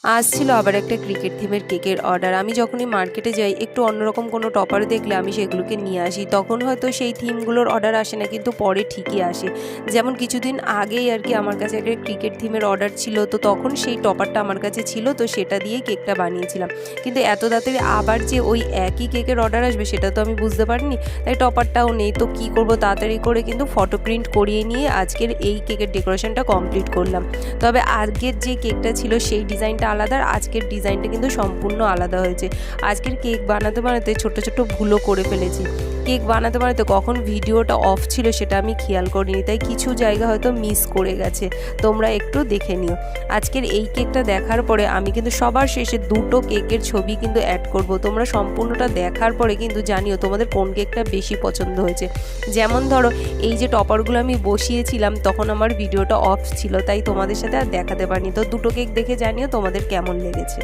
আজ ছিল আবার একটা ক্রিকেট থিমের কেকের অর্ডার। আমি যখনই মার্কেটে যাই একটু অন্যরকম কোনো টপার দেখলে আমি সেগুলোকে নিয়ে আসি। তখন হয়তো সেই থিমগুলোর অর্ডার আসে না, কিন্তু পরে ঠিকই আসে। যেমন কিছুদিন আগেই আর কি আমার কাছে একটা ক্রিকেট থিমের অর্ডার ছিল, তো তখন সেই টপারটা আমার কাছে ছিল, তো সেটা দিয়েই কেকটা বানিয়েছিলাম। কিন্তু এত তাড়াতাড়ি আবার যে ওই একই কেকের অর্ডার আসবে সেটা তো আমি বুঝতে পারিনি, তাই টপারটাও নেই। তো কী করবো, তাড়াতাড়ি করে কিন্তু ফটো প্রিন্ট করিয়ে নিয়ে আজকের এই কেকের ডেকোরেশনটা কমপ্লিট করলাম। তবে আগের যে কেকটা ছিল সেই ডিজাইনটা আলাদা, আর আজকের ডিজাইনটা কিন্তু সম্পূর্ণ আলাদা হয়েছে। আজকের কেক বানাতে বানাতে ছোট ছোট ভুলও করে ফেলেছি। কেক বানাতে বানাতে কখন ভিডিওটা অফ ছিল সেটা আমি খেয়াল করিনি, তাই কিছু জায়গা হয়তো মিস করে গেছে। তোমরা একটু দেখে নিও। আজকের এই কেকটা দেখার পরে আমি কিন্তু সবার শেষে দুটো কেকের ছবি কিন্তু অ্যাড করব। তোমরা সম্পূর্ণটা দেখার পরে কিন্তু জানিও তোমাদের কোন কেকটা বেশি পছন্দ হয়েছে। যেমন ধরো, এই যে টপারগুলো আমি বসিয়েছিলাম তখন আমার ভিডিওটা অফ ছিল, তাই তোমাদের সাথে আর দেখাতে পারিনি। তো দুটো কেক দেখে জানিও তোমাদের কেমন লেগেছে।